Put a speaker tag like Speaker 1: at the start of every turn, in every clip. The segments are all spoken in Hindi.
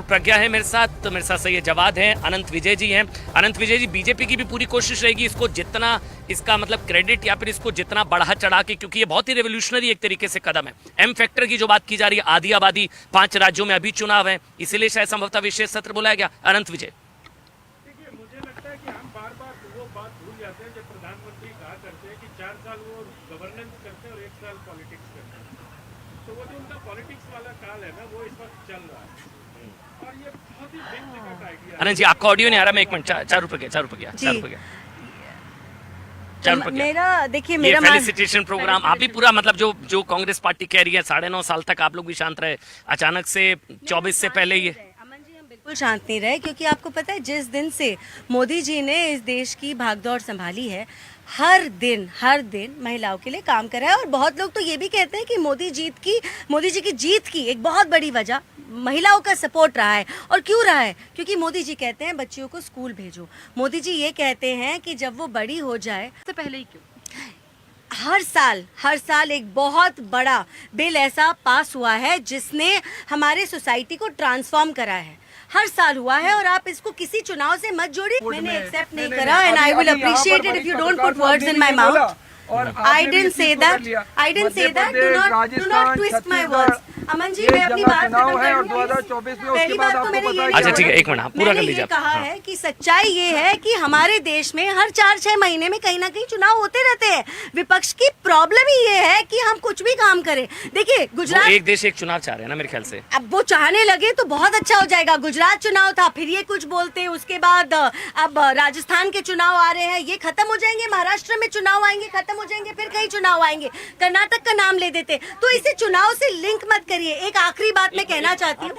Speaker 1: प्रज्ञा है मेरे साथ सैयद जवाद है, अनंत विजय जी हैं। अनंत विजय जी, बीजेपी की भी पूरी कोशिश रहेगी इसको जितना इसका मतलब क्रेडिट या फिर इसको जितना बढ़ा चढ़ा के, क्योंकि ये बहुत ही रेवोल्यूशनरी एक तरीके से कदम है। एम फैक्टर की जो बात की जा रही है, आधी आबादी, 5 राज्यों में अभी चुनाव है, इसीलिए शायद संभवतः विशेष सत्र बुलाया गया। अनंत विजय,
Speaker 2: देखिए, मुझे लगता है कि हम बार बार वो बात भूल जाते हैं जब प्रधानमंत्री कहा करते हैं कि 4 साल वो गवर्नेंस करते हैं और 1 साल पॉलिटिक्स करते हैं। तो वो जो उनका पॉलिटिक्स वाला काल है ना, वो इस वक्त चल रहा है और ये बहुत ही बेवकूफ आइडिया है।
Speaker 1: अनंत जी, आपका ऑडियो नहीं आ रहा, मैं 1 मिनट, 4 रुपए गया, 4 रुपए गया, 4 रुपए गया।
Speaker 3: मेरा देखिए, मेरा
Speaker 1: फेलिसिटेशन प्रोग्राम आप भी पूरा मतलब जो कांग्रेस पार्टी कह रही है 9.5 साल तक आप लोग भी शांत रहे, अचानक से 24 से पहले ये
Speaker 3: बिल्कुल शांत नहीं रहे, क्योंकि आपको पता है जिस दिन से मोदी जी ने इस देश की भागदौड़ संभाली है, हर दिन महिलाओं के लिए काम करा है। और बहुत लोग तो ये भी कहते हैं कि मोदी जी की जीत की एक बहुत बड़ी वजह महिलाओं का सपोर्ट रहा है। और क्यों रहा है? क्योंकि मोदी जी कहते हैं बच्चियों को स्कूल भेजो। मोदी जी ये कहते हैं कि जब वो बड़ी हो जाए,
Speaker 4: इससे पहले ही क्यों?
Speaker 3: हर साल एक बहुत बड़ा बिल ऐसा पास हुआ है जिसने हमारे सोसाइटी को ट्रांसफॉर्म करा है। हर साल हुआ है और आप इसको किसी चुनाव से मत जोड़िए। मैंने एक्सेप्ट नहीं करा, and I will appreciate it if you don't put words in my mouth. I didn't say that. Do not twist my words. Aman ji, मैं अपनी बात खत्म करूंगी। पहली बात तो मैंने ये
Speaker 1: अच्छा ठीक है, 1 मिनट पूरा कर लीजिए।
Speaker 3: कहा है कि सच्चाई ये है कि हमारे देश में हर 4-6 महीने में कहीं ना कहीं चुनाव होते रहते हैं। विपक्ष की प्रॉब्लम ही ये है कि हम कुछ भी काम करें। देखिए, गुजरात
Speaker 1: एक देश एक चुनाव चाह रहे हैं ना मेरे ख्याल से।
Speaker 3: अब वो चाहने लगे तो बहुत अच्छा हो जाएगा। गुजरात चुनाव था, फिर ये कुछ बोलते, उसके बाद अब राजस्थान के चुनाव आ रहे हैं, ये खत्म हो जाएंगे। महाराष्ट्र में चुनाव आएंगे, खत्म हो जाएंगे, फिर कई चुनाव आएंगे। कर्नाटक का नाम ले देते, तो इसे चुनाव से लिंक मत करिए। एक आखिरी बात मैं कहना चाहती हूँ,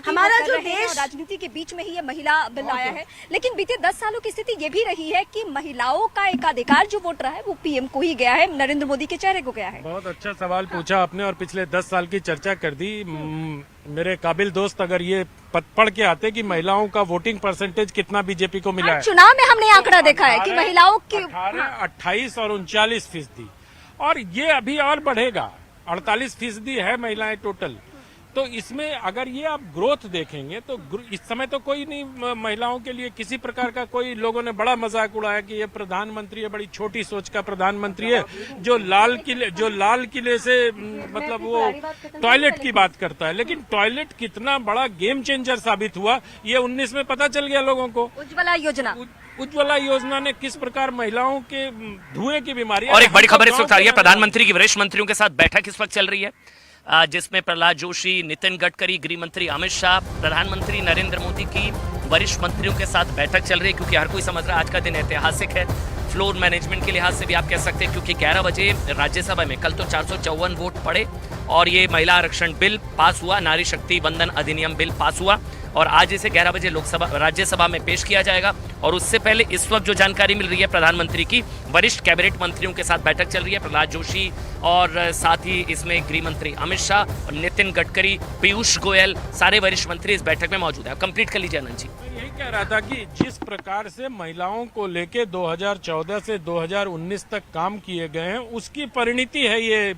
Speaker 3: हमारा जो देश
Speaker 4: राजनीति के बीच में ही ये महिला बिल आया है, लेकिन बीते 10 सालों की स्थिति ये भी रही है कि महिलाओं का एकाधिकार जो वोट रहा है वो पीएम को ही गया है, नरेंद्र मोदी के चेहरे को गया है।
Speaker 2: बहुत अच्छा सवाल पूछा आपने और पिछले 10 साल की चर्चा कर दी। मेरे काबिल दोस्त अगर ये पढ़ के आते कि महिलाओं का वोटिंग परसेंटेज कितना बीजेपी को मिला है।
Speaker 4: चुनाव में हमने आंकड़ा देखा है कि महिलाओं की
Speaker 2: 28 और 39%, और ये अभी और बढ़ेगा। 48% है महिलाएं टोटल। तो इसमें अगर ये आप ग्रोथ देखेंगे तो इस समय तो कोई नहीं, महिलाओं के लिए किसी प्रकार का कोई, लोगों ने बड़ा मजाक उड़ाया कि ये प्रधानमंत्री है, बड़ी छोटी सोच का प्रधानमंत्री है जो लाल किले से मतलब वो टॉयलेट की बात करता है। लेकिन टॉयलेट कितना बड़ा गेम चेंजर साबित हुआ ये 19 में पता चल गया लोगों को। उज्ज्वला योजना ने किस प्रकार महिलाओं के धुएं की बीमारी।
Speaker 1: और एक बड़ी खबर इस वक्त आ रही है, प्रधानमंत्री की वरिष्ठ मंत्रियों के साथ बैठक इस वक्त चल रही है, जिसमें प्रहलाद जोशी, नितिन गडकरी, गृह मंत्री अमित शाह, प्रधानमंत्री नरेंद्र मोदी की वरिष्ठ मंत्रियों के साथ बैठक चल रही है। क्योंकि हर कोई समझ रहा है आज का दिन ऐतिहासिक है, फ्लोर मैनेजमेंट के लिहाज से भी आप कह सकते हैं, क्योंकि 11 बजे राज्यसभा में कल तो 454 वोट पड़े और ये महिला आरक्षण बिल पास हुआ, नारी शक्ति वंदन अधिनियम बिल पास हुआ और आज इसे 11 बजे राज्यसभा में पेश किया जाएगा। और उससे पहले इस वक्त जो जानकारी मिल रही है, प्रधानमंत्री की वरिष्ठ कैबिनेट मंत्रियों के साथ बैठक चल रही है, प्रहलाद जोशी और साथ ही इसमें गृह मंत्री अमित शाह और नितिन गडकरी, पीयूष गोयल, सारे वरिष्ठ मंत्री इस बैठक में मौजूद है। कंप्लीट कर लीजिए आनंद जी।
Speaker 2: यही कह रहा था कि जिस प्रकार से महिलाओं को लेके 2014 से 2019 तक काम किए गए हैं, उसकी परिणति है ये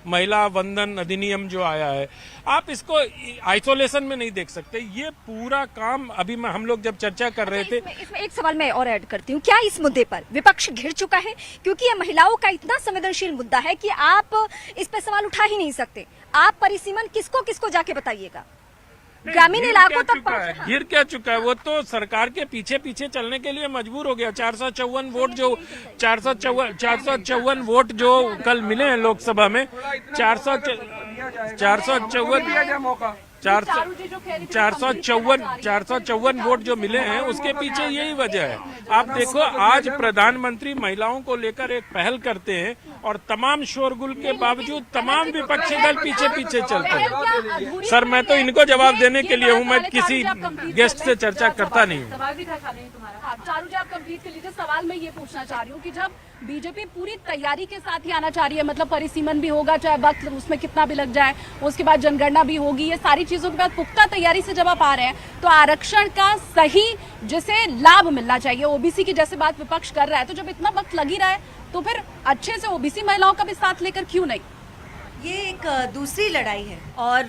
Speaker 2: महिला वंदन अधिनियम जो आया है। आप इसको आइसोलेशन में नहीं देख सकते। ये पूरा काम अभी हम लोग जब चर्चा कर रहे थे,
Speaker 4: इसमें एक सवाल मैं और ऐड करती हूँ। क्या इस मुद्दे पर विपक्ष घिर चुका है? क्योंकि ये महिलाओं का इतना संवेदनशील मुद्दा है कि आप इस पर सवाल उठा ही नहीं सकते। आप परिसीमन किसको जाके बताइएगा? ग्रामीण इलाकों तक
Speaker 2: गिर क्या चुका है? वो तो सरकार के पीछे चलने के लिए मजबूर हो गया। 454 वोट जो कल मिले हैं लोकसभा में, 454 वोट जो मिले हैं, उसके पीछे यही वजह है। आप देखो, आज प्रधानमंत्री महिलाओं को लेकर एक पहल करते हैं और तमाम शोरगुल के बावजूद तमाम विपक्षी दल पीछे चलते हैं। सर, मैं तो इनको जवाब देने के लिए हूँ, मैं किसी गेस्ट से चर्चा करता नहीं हूँ।
Speaker 4: सवाल भी था नहीं तुम्हारा। चारू जी, आप कंप्लीट कर लीजिए। सवाल मैं ये पूछना चाह रही हूँ कि जब बीजेपी पूरी तैयारी के साथ ही आना चाह रही है, मतलब परिसीमन भी होगा, चाहे वक्त उसमें कितना भी लग जाए, उसके बाद जनगणना भी होगी, ये सारी चीजों के बाद पुख्ता तैयारी से जब आप आ रहे हैं, तो आरक्षण का सही जिसे लाभ मिलना चाहिए, ओबीसी की जैसे बात विपक्ष कर रहा है, तो जब इतना वक्त लग ही रहा है तो फिर अच्छे से ओबीसी महिलाओं का भी साथ लेकर क्यों नहीं?
Speaker 3: ये एक दूसरी लड़ाई है और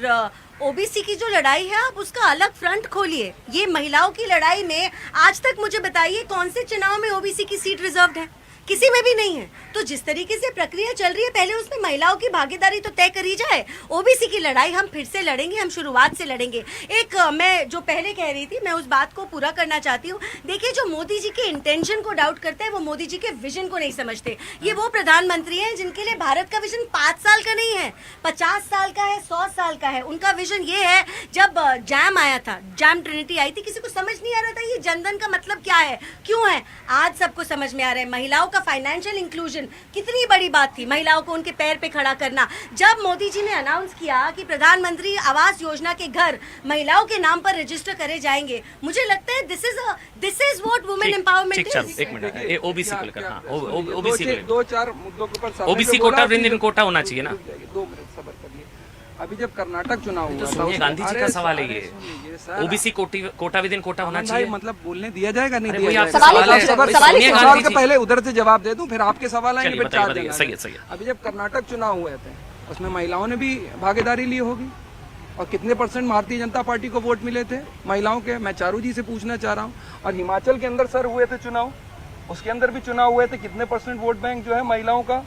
Speaker 3: ओबीसी की जो लड़ाई है आप उसका अलग फ्रंट खोलिए। ये महिलाओं की लड़ाई में आज तक मुझे बताइए कौन से चुनाव में ओबीसी की सीट रिजर्व्ड है? किसी में भी नहीं है। तो जिस तरीके से प्रक्रिया चल रही है पहले उसमें महिलाओं की भागीदारी तो तय करी जाए। ओबीसी की लड़ाई हम फिर से लड़ेंगे, हम शुरुआत से लड़ेंगे। एक मैं जो पहले कह रही थी मैं उस बात को पूरा करना चाहती हूँ। देखिए जो मोदी जी के इंटेंशन को डाउट करते हैं वो मोदी जी के विजन को नहीं समझते। ये वो प्रधानमंत्री हैं जिनके लिए भारत का विजन 5 साल का नहीं है, 50 साल का है, 100 साल का है। उनका विजन ये है, जब जैम आया था, जैम ट्रिनिटी आई थी, किसी को समझ नहीं आ रहा था ये जनधन का मतलब क्या है, क्यों है। आज सबको समझ में आ रहा है। महिलाओं का फाइनेंशियल इंक्लूजन कितनी बड़ी बात थी, महिलाओं को उनके पैर पे खड़ा करना। जब मोदी जी ने अनाउंस किया कि प्रधानमंत्री आवास योजना के घर महिलाओं के नाम पर रजिस्टर करे जाएंगे, मुझे लगता है this is what women empowerment is.
Speaker 1: एक मिनट, ओबीसी को लेकर, हाँ ओबीसी को,
Speaker 5: 2-4 मुद्दों के ऊपर
Speaker 1: ओबीसी कोटा, वृंदन कोटा होना चाहिए ना।
Speaker 5: 2 मिनट सब्र करिए। अभी जब कर्नाटक चुनाव हुआ
Speaker 1: तो
Speaker 5: था
Speaker 1: सोनिया गांधी जी का सवाल है ये, ओबीसी कोटा विदिन कोटा होना चाहिए।
Speaker 5: मतलब बोलने दिया जाएगा नहीं
Speaker 1: अरे
Speaker 5: दिया
Speaker 1: वही
Speaker 5: जाएगा?
Speaker 1: आपका सवाल है। सोनिया
Speaker 5: सवाल
Speaker 1: गांधी
Speaker 5: के
Speaker 1: जी,
Speaker 5: पहले उधर से जवाब दे दूं फिर आपके सवाल आएंगे,
Speaker 1: चलिए
Speaker 5: फिर 4
Speaker 1: बताइए,
Speaker 5: दिन
Speaker 1: सही है,
Speaker 5: आएंगे।
Speaker 1: सही है।
Speaker 5: अभी जब कर्नाटक चुनाव हुए थे उसमें महिलाओं ने भी भागीदारी ली होगी, और कितने % भारतीय जनता पार्टी को वोट मिले थे महिलाओं के, मैं चारू जी से पूछना चाह रहा हूँ। और हिमाचल के अंदर सर हुए थे चुनाव, उसके अंदर भी चुनाव हुए थे, कितने % वोट बैंक जो है महिलाओं का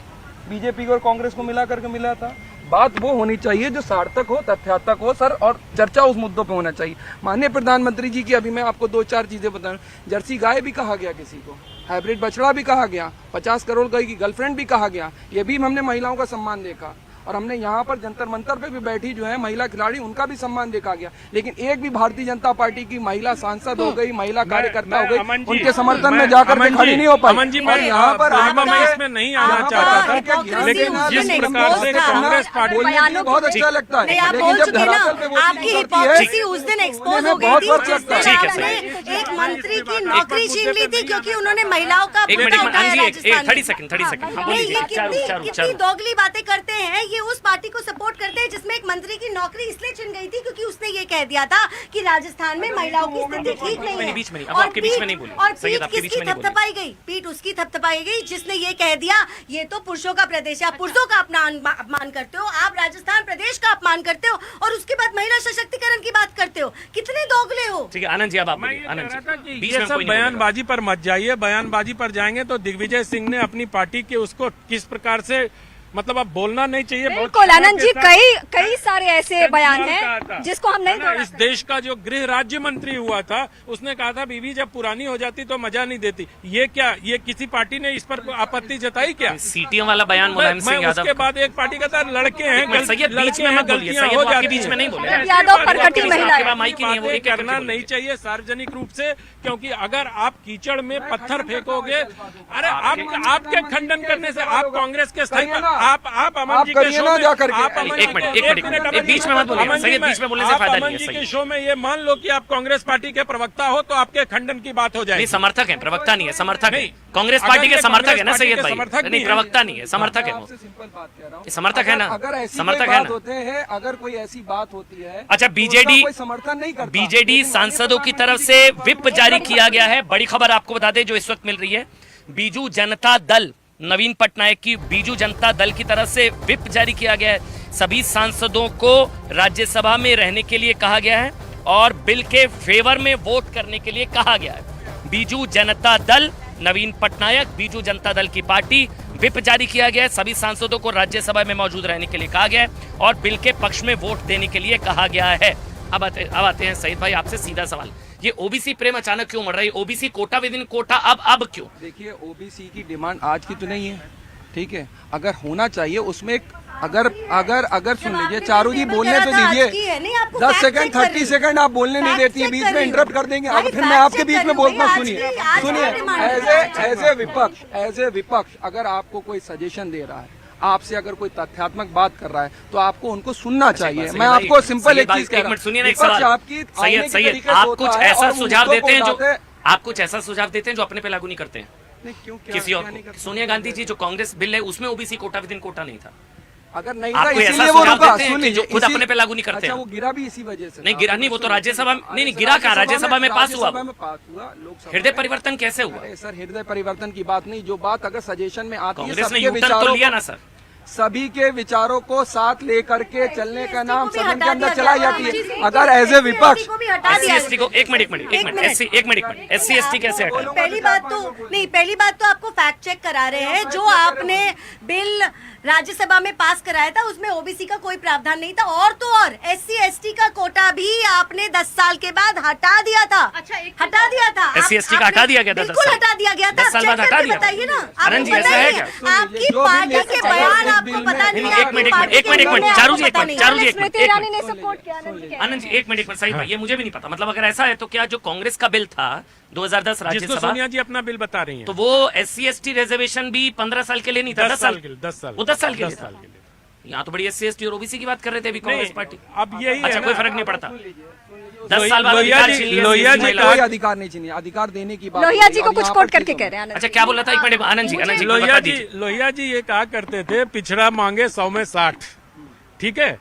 Speaker 5: बीजेपी और कांग्रेस को मिला करके मिला था। बात वो होनी चाहिए जो सार्थक हो, तथ्यात्मक हो सर, और चर्चा उस मुद्दों पे होना चाहिए। माननीय प्रधानमंत्री जी की अभी मैं आपको 2-4 चीजें बताऊं। जर्सी गाय भी कहा गया किसी को, हाइब्रिड बछड़ा भी कहा गया, 50 करोड़ की गर्लफ्रेंड भी कहा गया। ये भी हमने महिलाओं का सम्मान देखा, और हमने यहाँ पर जंतर मंतर पे भी बैठी जो है महिला खिलाड़ी, उनका भी सम्मान देखा गया। लेकिन एक भी भारतीय जनता पार्टी की महिला सांसद हो गई, महिला कार्यकर्ता हो गई, उनके समर्थन में जाकर के खड़ी नहीं हो पाई।
Speaker 2: अमन जी,
Speaker 5: और यहाँ पर
Speaker 2: मैं इसमें नहीं आना चाहता था, लेकिन जिस प्रकार से कांग्रेस पार्टी
Speaker 5: बहुत अच्छा लगता है,
Speaker 3: आप
Speaker 5: लेकिन
Speaker 3: बोल
Speaker 5: जब
Speaker 3: चुके ना,
Speaker 5: धरातल पे वो
Speaker 3: आपकी
Speaker 5: चीज़ होती
Speaker 3: हिपोक्रेसी
Speaker 5: है,
Speaker 3: उस दिन एक्सपोज
Speaker 5: उन्हें
Speaker 3: हो गई
Speaker 5: बहुत
Speaker 3: थी
Speaker 5: फर्क
Speaker 3: जिस
Speaker 5: लगता
Speaker 3: दिन
Speaker 5: है।
Speaker 1: ठीक है,
Speaker 3: आपने एक मंत्री की नौकरी छीन ली थी क्योंकि उन्होंने महिलाओं का
Speaker 1: एक मिनट,
Speaker 3: मुद्दा उठाया
Speaker 1: जी,
Speaker 3: राजस्थान
Speaker 1: 30 सेकंड, 30 सेकंड, हाँ,
Speaker 3: नहीं,
Speaker 1: बोलिए,
Speaker 3: ये
Speaker 1: चारू, चारू,
Speaker 3: कितनी
Speaker 1: चारू।
Speaker 3: दोगली बातें करते हैं। ये उस पार्टी को सपोर्ट करते हैं जिसमें एक मंत्री की नौकरी इसलिए छिन गई थी क्योंकि उसने ये कह दिया था कि राजस्थान में महिलाओं की स्थिति ठीक नहीं है।
Speaker 1: बीच में नहीं, अब आपके बीच में नहीं बोलिए।
Speaker 3: और
Speaker 1: सैयद
Speaker 3: पीठ
Speaker 1: आपके बीच
Speaker 3: किसकी
Speaker 1: में नहीं बोलिए।
Speaker 3: थपथपाई गई? पीठ उसकी थपथपाई गई जिसने ये कह दिया ये तो पुरुषों का प्रदेश है, आप पुरुषों का अपमान करते हो, आप राजस्थान प्रदेश का अपमान करते हो और उसके बाद महिला सशक्तिकरण की बात करते हो। कितने दोगले हो।
Speaker 1: ठीक है आनंद जी, अब आप
Speaker 2: मैं
Speaker 1: बोलिए,
Speaker 2: ये
Speaker 1: आनंद
Speaker 2: कह रहा था
Speaker 1: जी,
Speaker 2: कि
Speaker 1: बीच
Speaker 2: ये
Speaker 1: में
Speaker 2: सब
Speaker 1: कोई नहीं बोलेगा।
Speaker 2: बयानबाजी पर मत जाइए। बयानबाजी पर जाएंगे तो दिग्विजय सिंह ने अपनी पार्टी के उसको किस प्रकार से, मतलब अब बोलना नहीं चाहिए। बहुत
Speaker 4: बिल्कुल आनंद जी,
Speaker 2: के साथ
Speaker 4: कई सारे ऐसे बयान हैं जिसको हम नहीं
Speaker 2: है ना,
Speaker 4: दोहरा
Speaker 2: इस देश का जो गृह राज्य मंत्री हुआ था उसने कहा था बीवी जब पुरानी हो जाती तो मजा नहीं देती। ये क्या, ये किसी पार्टी ने इस पर आपत्ति जताई क्या?
Speaker 1: सीटीएम वाला बयान मुलायम सिंह
Speaker 2: मैं
Speaker 1: यादव,
Speaker 2: उसके बाद एक पार्टी का था लड़के हैं,
Speaker 1: सैयद बीच में मत बोलिए,
Speaker 2: गलतियां
Speaker 1: सैयद
Speaker 2: हो
Speaker 1: वो आपके
Speaker 2: जाती
Speaker 1: बीच में नहीं बोले।
Speaker 2: हैं।
Speaker 4: यादव प्रगति महिला
Speaker 1: आपके पास माइक ही नहीं है, वो
Speaker 2: बातें
Speaker 1: एक एक
Speaker 2: करना
Speaker 1: करके
Speaker 2: नहीं चाहिए सार्वजनिक रूप से, क्योंकि अगर आप कीचड़ में पत्थर फेंकोगे, अरे आपके खंडन करने से आप कांग्रेस के स्थायी पर आप अमन जी के शो में, आप अमन
Speaker 1: एक मिनट, एक बीच में मत बोलिए,
Speaker 2: अमन जी
Speaker 1: सैयद बीच में बोलने से
Speaker 2: आप
Speaker 1: फायदा
Speaker 2: अमन
Speaker 1: नहीं है,
Speaker 2: जी
Speaker 1: सही
Speaker 2: के
Speaker 1: है।
Speaker 2: शो में ये मान लो कि आप कांग्रेस पार्टी के प्रवक्ता हो तो आपके खंडन की बात हो
Speaker 1: नहीं,
Speaker 2: जाएगी।
Speaker 1: समर्थक है, प्रवक्ता नहीं है, समर्थक है।
Speaker 2: नहीं,
Speaker 1: कांग्रेस
Speaker 2: अगर
Speaker 1: पार्टी के
Speaker 2: ये
Speaker 1: समर्थक
Speaker 2: कांग्रेस
Speaker 1: है ना
Speaker 2: पार्टी
Speaker 1: सैयद
Speaker 2: के
Speaker 1: भाई,
Speaker 2: समर्थक
Speaker 1: नहीं
Speaker 2: नहीं है।
Speaker 1: प्रवक्ता नहीं है, समर्थक है वो।
Speaker 5: आपसे सिंपल बात कह रहा हूँ।
Speaker 1: समर्थक है ना,
Speaker 5: अगर ऐसी
Speaker 1: समर्थक
Speaker 5: कोई
Speaker 1: है
Speaker 5: बात
Speaker 1: ना।
Speaker 5: होते हैं, अगर कोई ऐसी बात होती है,
Speaker 1: अच्छा,
Speaker 5: तो
Speaker 1: बीजेडी
Speaker 5: उसका कोई समर्थन नहीं करता।
Speaker 1: बीजेडी
Speaker 5: लेकिन
Speaker 1: सांसदों की तरफ से व्हिप जारी किया गया है। बड़ी खबर आपको बता दें जो इस वक्त मिल रही है, बीजू जनता दल, नवीन पटनायक की बीजू जनता दल की तरफ से व्हिप जारी किया गया है। सभी सांसदों को राज्यसभा में रहने के लिए कहा गया है और बिल के फेवर में वोट करने के लिए कहा गया है। बीजू जनता दल, नवीन पटनायक, बीजू जनता दल की पार्टी, व्हिप जारी किया गया है। सभी सांसदों को राज्यसभा में मौजूद रहने के लिए कहा गया है और बिल के पक्ष में वोट देने के लिए कहा गया है। अब आते हैं सईद भाई, आपसे सीधा सवाल, ये ओबीसी प्रेम अचानक क्यों बढ़ रही है? OBC quota within quota अब क्यों?
Speaker 5: देखिए, ओबीसी की डिमांड आज की तो नहीं है, ठीक है। अगर होना चाहिए उसमें एक, अगर सुन लीजिए, चारू जी बोलने तो दीजिए, 10 सेकंड 30 सेकंड आप बोलने नहीं देती है, बीच में इंटरप्ट कर देंगे। अब फिर मैं आपके बीच में बोलता हूँ, सुनिए, एज ए विपक्ष अगर आपको कोई सजेशन दे रहा है, आपसे अगर कोई तथ्यात्मक बात कर रहा है तो आपको उनको सुनना चाहिए। मैं आपको सिंपल एक चीज कह रहा हूँ,
Speaker 1: सुनिए ना एक सवाल, सैयद आप कुछ ऐसा सुझाव देते हैं जो आप कुछ ऐसा सुझाव देते हैं जो अपने पे लागू नहीं करते हैं किसी और को। सोनिया गांधी जी जो कांग्रेस बिल है उसमें OBC quota within quota नहीं था।
Speaker 5: अगर नहीं था
Speaker 1: आपको ऐसा
Speaker 5: इसीलिए वो
Speaker 1: सुझाव
Speaker 5: रुका।
Speaker 1: देते हैं
Speaker 5: सुन
Speaker 1: कि जो
Speaker 5: लीजिए,
Speaker 1: खुद अपने पे लागू नहीं करते
Speaker 5: अच्छा,
Speaker 1: हैं।
Speaker 5: वो गिरा भी इसी वजह से।
Speaker 1: नहीं गिरा नहीं, वो तो राज्यसभा में नहीं गिरा कहा, राज्यसभा में पास हुआ।
Speaker 5: लोकसभा
Speaker 1: हृदय परिवर्तन कैसे हुआ?
Speaker 5: अरे सर, हृदय परिवर्तन की बात नहीं, जो बात अगर सजेशन में आती है,
Speaker 1: कांग्रेस ने
Speaker 5: सबके
Speaker 1: यूटर्न तो
Speaker 5: विचारों
Speaker 1: लिया
Speaker 5: को-
Speaker 1: ना सर।
Speaker 5: सभी के विचारों को साथ लेकर के चलने का नाम
Speaker 3: को भी
Speaker 5: सदन के
Speaker 3: हटा
Speaker 5: अंदर
Speaker 3: दिया
Speaker 5: चलाई
Speaker 3: गया।
Speaker 5: जाती है।
Speaker 3: चीज़
Speaker 5: अगर एज ए विपक्ष
Speaker 3: को भी हटा दिया
Speaker 1: SC को एक मिनट SC ST कैसे हटा?
Speaker 3: पहली बात तो आपको फैक्ट चेक करा रहे हैं। जो आपने बिल राज्यसभा में पास कराया था उसमें ओबीसी का कोई प्रावधान नहीं था, और तो और SC ST का कोटा भी आपने 10 साल के बाद हटा दिया था।
Speaker 4: अच्छा,
Speaker 3: हटा दिया था।
Speaker 1: SC ST का हटा दिया गया था 10
Speaker 3: बिल्कुल
Speaker 1: साल।
Speaker 3: हटा दिया गया था।
Speaker 1: 10 साल बाद
Speaker 3: चेक
Speaker 1: हटा
Speaker 3: करके
Speaker 1: दिया था।
Speaker 3: बताइए ना।
Speaker 1: आनंद जी,
Speaker 3: आपको
Speaker 1: ऐसा
Speaker 3: पता
Speaker 1: है
Speaker 3: नहीं
Speaker 1: क्या?
Speaker 3: आपकी
Speaker 5: जो भी
Speaker 3: पार्टी
Speaker 5: लेकर
Speaker 3: के
Speaker 5: चला
Speaker 3: बयान
Speaker 5: इस
Speaker 3: आपको
Speaker 5: बिल
Speaker 3: पता
Speaker 5: में-
Speaker 3: नहीं।
Speaker 1: एक मिनट चारू जी एक मिनट
Speaker 4: स्मृति ईरानी ने सपोर्ट किया
Speaker 1: आनंद जी एक मिनट सही भाई, ये मुझे भी नहीं पता। मतलब अगर ऐसा है तो क्या जो कांग्रेस का बिल था 2010
Speaker 2: जिसको
Speaker 1: राज्यसभा,
Speaker 2: सोनिया जी अपना बिल बता रही हैं,
Speaker 1: तो वो SC ST रिजर्वेशन भी 15 साल के लिए नहीं था, 10 साल
Speaker 2: के लिए, 10 साल
Speaker 1: वो 10 साल के लिए
Speaker 2: 10
Speaker 1: था।
Speaker 2: साल के लिए।
Speaker 1: यहाँ तो बड़ी SC ST और OBC की बात कर रहे थे अभी कांग्रेस पार्टी।
Speaker 2: अब यही
Speaker 1: अच्छा,
Speaker 2: है
Speaker 1: कोई
Speaker 2: ना।
Speaker 1: फर्क नहीं पड़ता। 10 साल बाद
Speaker 2: लोहिया
Speaker 1: अधिकार
Speaker 2: जी-
Speaker 1: छीन लिया
Speaker 2: लोहिया
Speaker 1: SC
Speaker 2: जी
Speaker 1: महिलाओं
Speaker 5: कोई
Speaker 1: का।
Speaker 5: अधिकार नहीं छीने, अधिकार देने की बात
Speaker 4: लोहिया
Speaker 5: हो रही
Speaker 4: जी
Speaker 5: है।
Speaker 4: को
Speaker 5: और
Speaker 4: कुछ
Speaker 5: यहाँ
Speaker 4: कोट
Speaker 5: पर
Speaker 4: करके
Speaker 5: चीजों
Speaker 4: कह
Speaker 5: में-
Speaker 4: रहे हैं आनंद
Speaker 1: अच्छा क्या बोला था? एक मिनट आनंद जी
Speaker 2: लोहिया जी ये कहा करते थे पिछड़ा मांगे 100 में 60, ठीक है?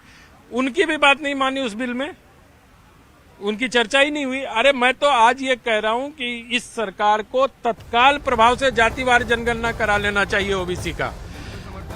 Speaker 2: उनकी भी बात नहीं मानी उस बिल में, उनकी चर्चा ही नहीं हुई। अरे मैं तो आज ये कह रहा हूं कि इस सरकार को तत्काल प्रभाव से जातिवार जनगणना करा लेना चाहिए ओबीसी का,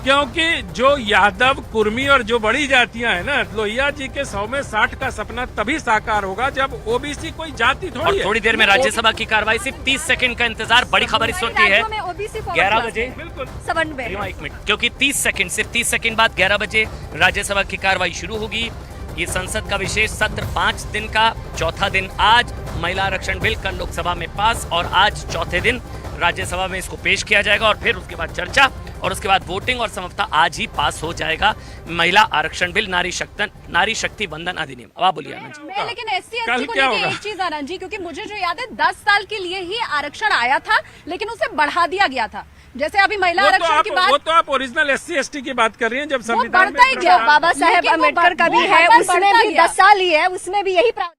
Speaker 2: क्योंकि जो यादव, कुर्मी और जो बड़ी जातियां हैं ना, लोहिया जी के 100 में 60 का सपना तभी साकार होगा जब ओबीसी कोई जाति
Speaker 1: और
Speaker 2: थोड़ी है।
Speaker 1: थोड़ी देर में राज्यसभा की कार्रवाई, सिर्फ 30 सेकंड का इंतजार। बड़ी खबर इस वक्त ये है 11 बजे,
Speaker 2: बिल्कुल
Speaker 1: एक मिनट, क्योंकि 30 सेकंड, सिर्फ 30 सेकंड बाद 11 बजे राज्यसभा की कार्रवाई शुरू होगी। ये संसद का विशेष सत्र 5 दिन का चौथा दिन आज महिला आरक्षण बिल कल लोकसभा में पास, और आज चौथे दिन राज्यसभा में इसको पेश किया जाएगा, और फिर उसके बाद चर्चा, और उसके बाद वोटिंग, और संभवतः आज ही पास हो जाएगा महिला आरक्षण बिल, नारी शक्ति बंधन अधिनियम। अब आप बोलिए आनंद जी।
Speaker 4: मैं लेकिन SC
Speaker 2: कल
Speaker 4: ST को
Speaker 2: क्या
Speaker 4: लेके
Speaker 2: होगा?
Speaker 4: एक चीज आनंद जी, क्योंकि मुझे जो याद है 10 साल के लिए ही आरक्षण आया था, लेकिन उसे बढ़ा दिया गया था। जैसे अभी महिला आरक्षण की बात,
Speaker 2: वो तो आप ओरिजिनल SC ST की बात कर रही हैं, जब
Speaker 4: वो
Speaker 2: संविधान
Speaker 4: बढ़ता ही
Speaker 2: में
Speaker 4: गया।
Speaker 6: बाबा साहेब
Speaker 4: लेकिन वो
Speaker 6: अम्बेडकर का भी
Speaker 4: वो
Speaker 6: है,
Speaker 4: हर बार
Speaker 6: उसमें
Speaker 4: बढ़ता
Speaker 6: भी
Speaker 4: गया।
Speaker 6: 10 साल ही है, उसमें भी यही प्रावधान